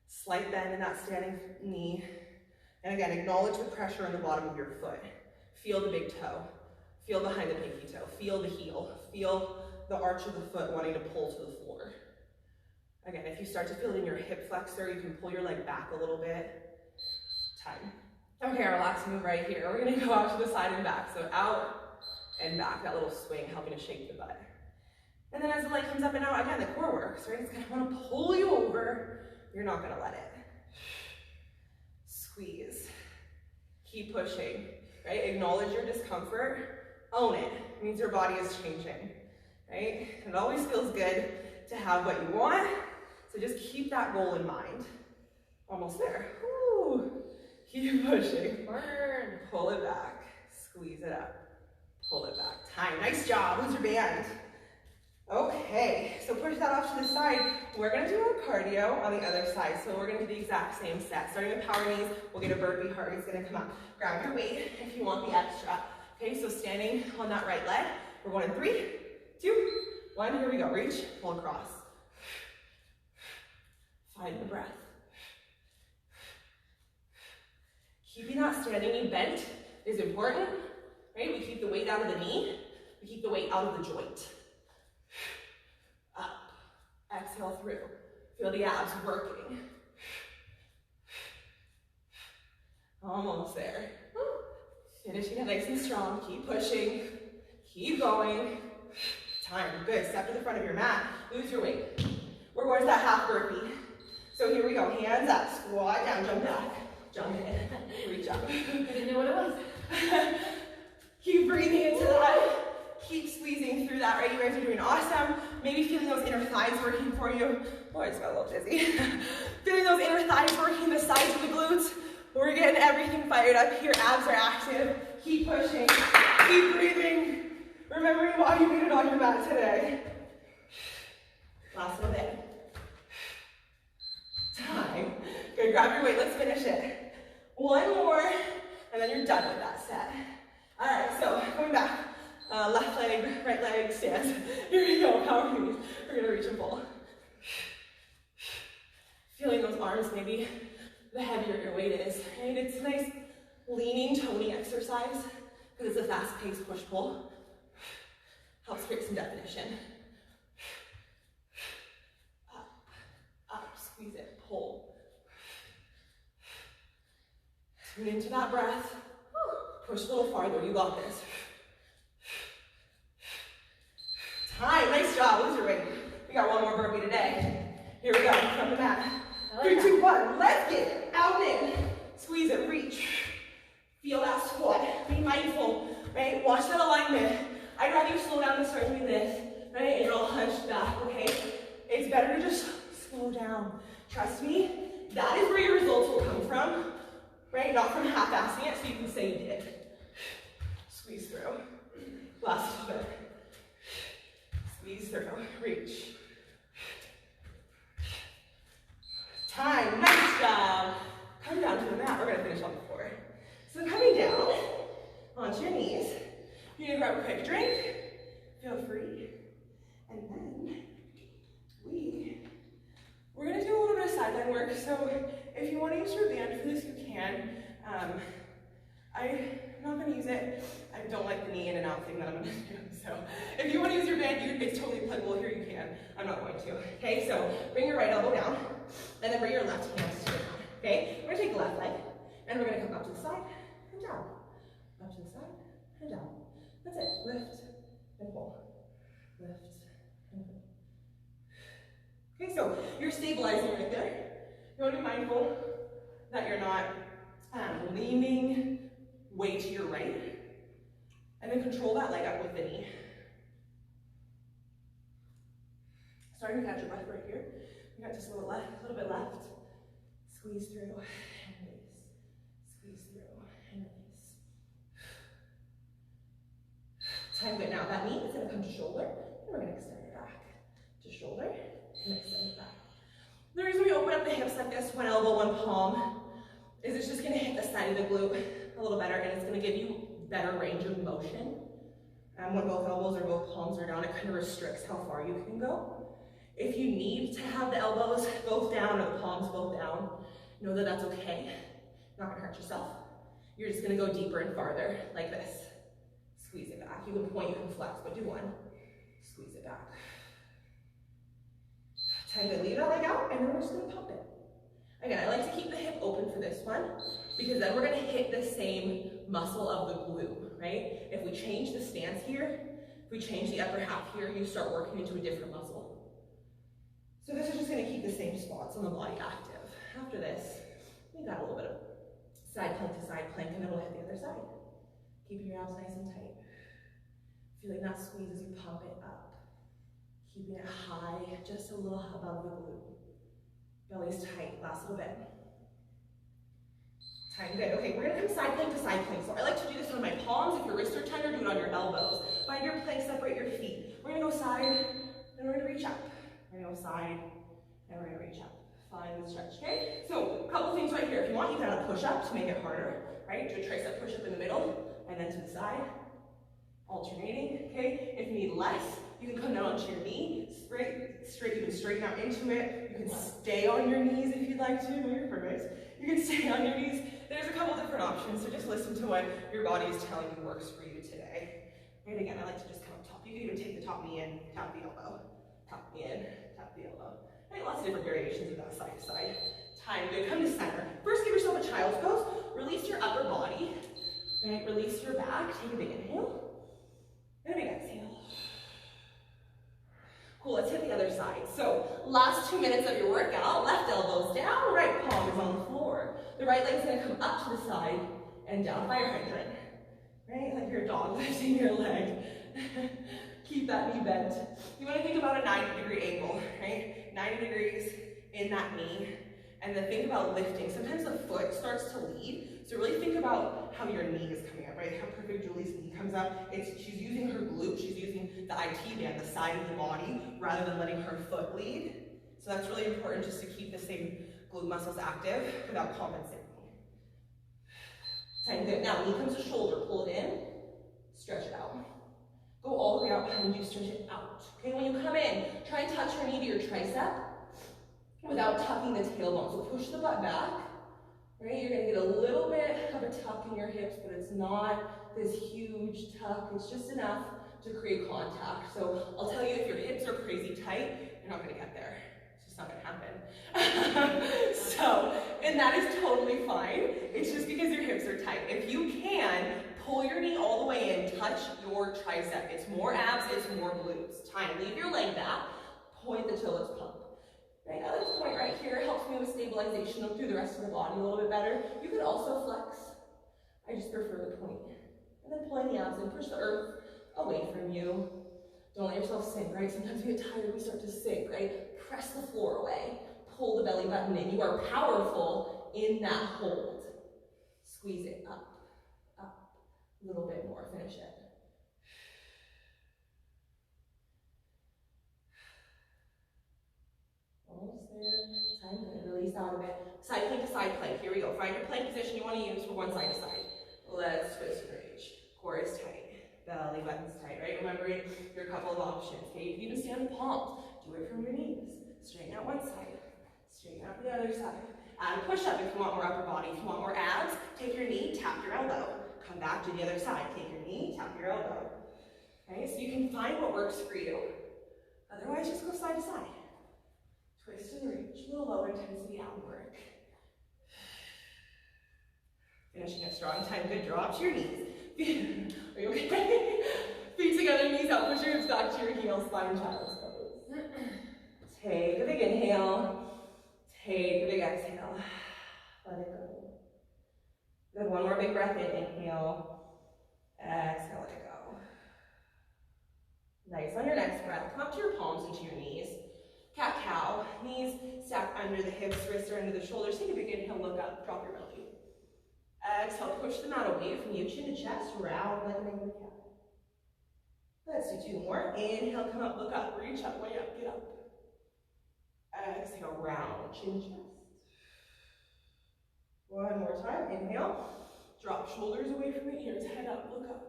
Slight bend in that standing knee. And again, acknowledge the pressure on the bottom of your foot. Feel the big toe. Feel behind the pinky toe. Feel the heel. Feel the arch of the foot wanting to pull to the floor. Again, if you start to feel it in your hip flexor, you can pull your leg back a little bit. Time. Okay, our last move right here. We're gonna go out to the side and back. So out and back, that little swing helping to shake the butt. And then as the leg comes up and out, again, the core works, right? It's gonna wanna pull you over. You're not gonna let it. Squeeze. Keep pushing, right? Acknowledge your discomfort. Own it. It means your body is changing, right? It always feels good to have what you want. So just keep that goal in mind. Almost there. Woo. Keep pushing. Burn. Pull it back. Squeeze it up. Pull it back. Time. Nice job. Who's your band? Okay, so push that off to the side. We're gonna do our cardio on the other side. So we're gonna do the exact same set. Starting with power knees, we'll get a burpee, heart rate's gonna come up. Grab your weight if you want the extra. Okay, so standing on that right leg. We're going in 3, 2, 1, here we go. Reach, pull across. Find the breath. Keeping that standing knee bent is important, right? We keep the weight out of the knee. We keep the weight out of the joint. Up. Exhale through. Feel the abs working. Almost there. Finishing it nice and strong. Keep pushing. Keep going. Time. Good. Step to the front of your mat. Lose your weight. We're going to that half burpee. So here we go. Hands up. Squat down. Jump back. Jump in. Reach up. I didn't know what it was. Keep breathing into that. Keep squeezing through that, right? You guys are doing awesome. Maybe feeling those inner thighs working for you. Boy, I just got a little dizzy. Feeling those inner thighs working, the sides of the glutes. We're getting everything fired up here. Abs are active. Keep pushing. Keep breathing. Remembering why you made it on your mat today. Last little bit. Time. Good, grab your weight. Let's finish it. One more, and then you're done with that set. All right, so coming back. Left leg, right leg, stance. Here we go, power knees. We're gonna reach and pull. Feeling those arms, maybe the heavier your weight is. And it's a nice leaning, toning exercise because it's a fast-paced push-pull. Helps create some definition. Up, up, squeeze it, pull. Tune into that breath. Push a little farther, you got this. Time, nice job, lose your weight. We got one more burpee today. Here we go, from the mat. 3, 2, 1, let's get it. Out and in. Squeeze it, reach. Feel that squat. Be mindful, right? Watch that alignment. I'd rather you slow down than start doing this, right? And you're all hunched back, okay? It's better to just slow down. Trust me, that is where your results will come from, right? Not from half-assing it so you can say you did. Squeeze through. Last little bit. Squeeze through, reach. Time, nice job. Come down to the mat, we're gonna finish on the floor. So coming down onto your knees, you're gonna grab a quick drink, feel free, and then we're gonna do a little bit of sideline work. So if you wanna use your band for this, you can. I'm not gonna use it. I don't like the knee in and out thing that I'm gonna do. So if you wanna use your band, it's totally applicable here, you can. I'm not going to. Okay, so bring your right elbow down, and then bring your left hand to your mat. Okay, we're gonna take the left leg, and we're gonna come up to the side and down. Up to the side and down. That's it. Lift and pull. Lift and pull. Okay, so you're stabilizing right there. You wanna be mindful that you're not leaning way to your right, and then control that leg up with the knee. Starting to catch your breath right here. You got just a little bit left. Squeeze through and release. Squeeze through and release. Time good. Now that knee is going to come to shoulder, and we're going to extend it back to shoulder and extend it back. The reason we open up the hips like this, one elbow, one palm, is it's just going to hit the side of the glute a little better, and it's going to give you better range of motion. When both elbows or both palms are down, it kind of restricts how far you can go. If you need to have the elbows both down or the palms both down, know that that's okay. You're not going to hurt yourself. You're just going to go deeper and farther like this. Squeeze it back. You can point, you can flex, but do one. Squeeze it back. Time to leave that leg out, and then we're just going to pump it. Again, I like to keep the hip open for this one, because then we're going to hit the same muscle of the glute, right? If we change the stance here, if we change the upper half here, you start working into a different muscle. So this is just going to keep the same spots on the body active. After this, we got a little bit of side plank to side plank, and then we'll hit the other side. Keeping your abs nice and tight. Feeling that squeeze as you pump it up. Keeping it high, just a little above the glute. Belly's tight, last little bit. Time, good. Okay, we're gonna come side plank to side plank. So I like to do this on my palms. If your wrists are tender, do it on your elbows. Find your plank, separate your feet. We're gonna go side, and we're gonna reach up. We're gonna go side, and we're gonna reach up. Find the stretch, okay? So a couple things right here. If you want, you can add a push-up to make it harder, right? Do a tricep push-up in the middle, and then to the side. Alternating, okay? If you need less, you can come down onto your knee, straight, you can straighten out into it. You can stay on your knees if you'd like to. No, you're perfect. You can stay on your knees. There's a couple different options, so just listen to what your body is telling you works for you today. And again, I like to just come up top. You can even take the top knee in, tap the elbow. Tap the knee in, tap the elbow. Right, lots of different variations of that side to side. Time, good, come to center. First, give yourself a child's pose. Release your upper body. Right, release your back. Take a big inhale. And a big exhale. Cool, let's hit the other side. So, last 2 minutes of your workout, left elbow's down, right palm is on the floor. The right leg's gonna come up to the side and down, fire hydrant. Right, like your dog lifting your leg. Keep that knee bent. You wanna think about a 90-degree angle, right? 90 degrees in that knee. And then think about lifting. Sometimes the foot starts to lead. So really think about how your knee is coming up, right? How perfect Julie's knee comes up. She's using her glute, she's using the IT band, the side of the body, rather than letting her foot lead. So that's really important, just to keep the same glute muscles active without compensating. Time, good. Now knee comes to shoulder, pull it in, stretch it out. Go all the way out behind you, stretch it out. Okay, when you come in, try and touch your knee to your tricep without tucking the tailbone. So push the butt back. Right, you're gonna get a little bit of a tuck in your hips, but it's not this huge tuck. It's just enough to create contact. So I'll tell you, if your hips are crazy tight, you're not gonna get there. It's just not gonna happen. And that is totally fine. It's just because your hips are tight. If you can, pull your knee all the way in, touch your tricep. It's more abs, it's more glutes. Time, leave your leg back, point the toe, let's pump. Right, now this point right here helps me with stabilization through the rest of the body a little bit better. You can also flex. I just prefer the point. And then pull in the abs and push the earth away from you. Don't let yourself sink, right? Sometimes we get tired, we start to sink, right? Press the floor away. Pull the belly button in. You are powerful in that hold. Squeeze it up, up. A little bit more, finish it. Almost there. Time to release out of it. Side plank to side plank. Here we go. Find your plank position you want to use for one side to side. Let's twist and reach. Core is tight. Belly button's tight, right? Remember, there are a couple of options. Okay, you can even stand the palms. Do it from your knees. Straighten out one side. Straighten out the other side. Add a push-up if you want more upper body. If you want more abs, take your knee, tap your elbow. Come back to the other side. Take your knee, tap your elbow. Okay, so you can find what works for you. Otherwise, just go side to side. Twist and reach, a little lower intensity ab work. Finishing up strong. Time, good. Drop to your knees. Are you okay? Feet together, knees out. Push your hips back to your heels. Find child's pose. Take a big inhale. Take a big exhale. Let it go. Good. One more big breath in. Inhale. Exhale. Let it go. Nice. On your next breath, come up to your palms into your knees. under the hips, wrists are under the shoulders. Take a big inhale, look up, drop your belly. Exhale, push the mat away from you, chin to chest, round like an angry cat. Let's do 2 more. Inhale, come up, look up, reach up, way up, get up. Exhale, round, chin to chest. One more time, inhale, drop shoulders away from the ears, head up, look up.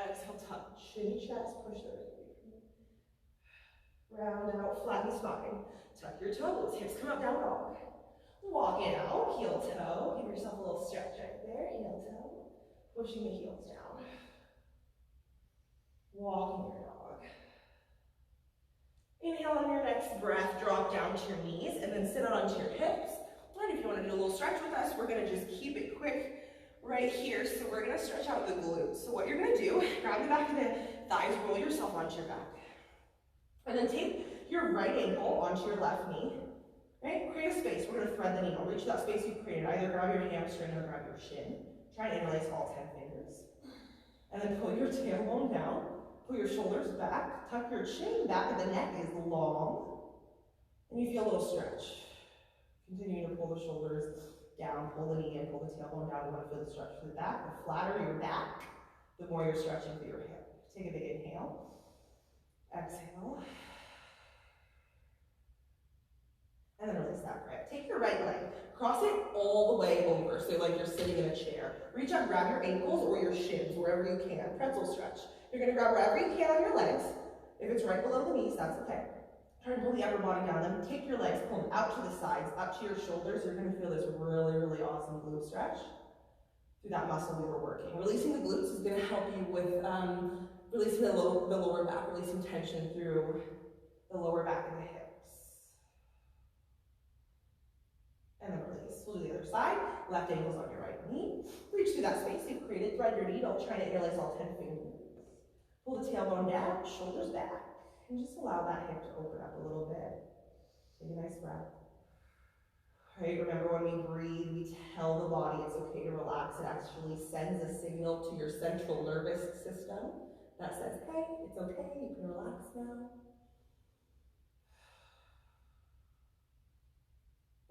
Exhale, touch, chin to chest, push those away from you. Round out, flatten spine. Tuck your toes, hips come up, down dog. Walk it out, heel toe. Give yourself a little stretch right there, heel toe. Pushing the heels down. Walking your dog. Inhale on your next breath, drop down to your knees, and then sit out onto your hips. And if you want to do a little stretch with us, we're going to just keep it quick right here. So we're going to stretch out the glutes. So what you're going to do, grab the back of the thighs, roll yourself onto your back. And then take your right ankle onto your left knee. Right? Create a space. We're going to thread the needle. Reach that space you've created. Either grab your hamstring or grab your shin. Try and interlace all 10 fingers. And then pull your tailbone down. Pull your shoulders back. Tuck your chin back. The neck is long. And you feel a little stretch. Continuing to pull the shoulders down. Pull the knee in. Pull the tailbone down. You want to feel the stretch for the back. The flatter your back, the more you're stretching through your hip. Take a big inhale. Exhale. And then release that grip. Take your right leg, cross it all the way over, so like you're sitting in a chair. Reach up, grab your ankles or your shins, wherever you can. Pretzel stretch. You're gonna grab wherever you can on your legs. If it's right below the knees, that's okay. Try and pull the upper body down. Then take your legs, pull them out to the sides, up to your shoulders. You're gonna feel this really, really awesome glute stretch through that muscle we were working. Releasing the glutes is gonna help you with releasing the lower back, releasing tension through the lower back and the hips. And then release. We'll do the other side. Left ankle's on your right knee. Reach through that space you've created. Thread your needle. Try to interlace all 10 fingers. Pull the tailbone down, shoulders back. And just allow that hip to open up a little bit. Take a nice breath. All right, remember when we breathe, we tell the body it's okay to relax. It actually sends a signal to your central nervous system that says, hey, it's okay, you can relax now.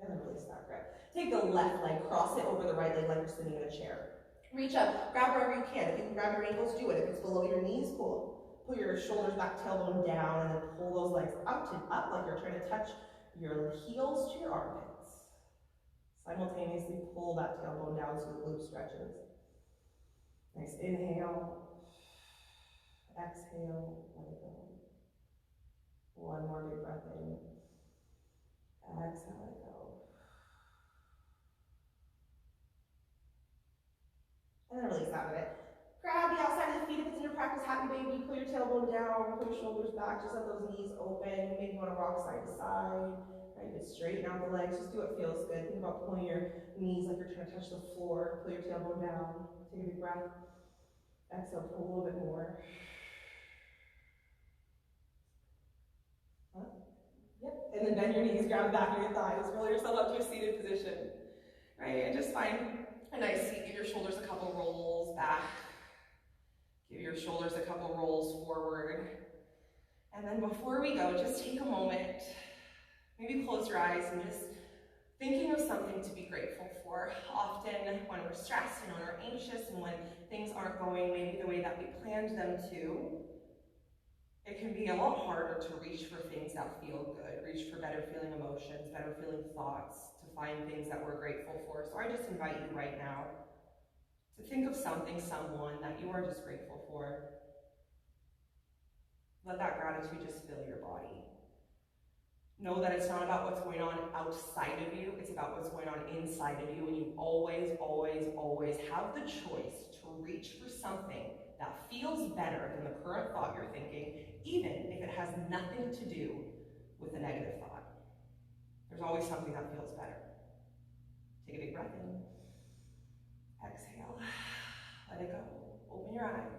And then release that grip. Take the left leg, cross it over the right leg like you're sitting in a chair. Reach up, grab wherever you can. If you can grab your ankles, do it. If it's below your knees, cool. Pull your shoulders back, tailbone down, and then pull those legs out and up like you're trying to touch your heels to your armpits. Simultaneously pull that tailbone down so the glute stretches. Nice inhale. Exhale, let it go. One more big breath in. Exhale, let it go. And then release out of it. Grab the outside of the feet if it's in your practice. Happy baby. Pull your tailbone down. Pull your shoulders back. Just let those knees open. Maybe you want to rock side to side. Right? Just straighten out the legs. Just do what feels good. Think about pulling your knees like you're trying to touch the floor. Pull your tailbone down. Take a big breath. Exhale. Pull a little bit more. Huh? Yep. And then bend your knees. Grab the back of your thighs. Roll yourself up to a seated position. Right? And just find a nice seat. Give your shoulders a couple rolls back. Give your shoulders a couple rolls forward. And then before we go, just take a moment. Maybe close your eyes and just thinking of something to be grateful for. Often when we're stressed and when we're anxious and when things aren't going maybe the way that we planned them to, it can be a lot harder to reach for things that feel good, reach for better feeling emotions, better feeling thoughts, to find things that we're grateful for. So I just invite you right now to think of something, someone that you are just grateful for. Let that gratitude just fill your body. Know that it's not about what's going on outside of you, it's about what's going on inside of you, and you always, always, always have the choice to reach for something that feels better than the current thought you're thinking, even if it has nothing to do with a negative thought. There's always something that feels better. Take a big breath in. Exhale. Let it go. Open your eyes.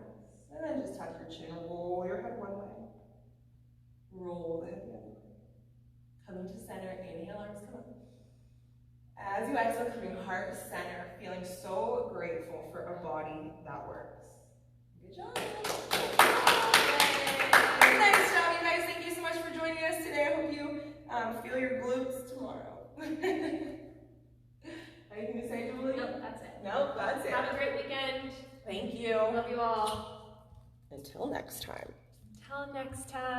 And then just tuck your chin. Roll your head one way. Roll the head the other way. Coming to center. Inhale, arms come up. As you exhale, coming heart to center. Feeling so grateful for a body that works. Good job. Nice job, you guys. Thank you so much for joining us today. I hope you Feel your glutes tomorrow. Anything to say, Julie? Nope, that's it. Nope, that's it. Have a great weekend. Thank you. Love you all. Until next time. Until next time.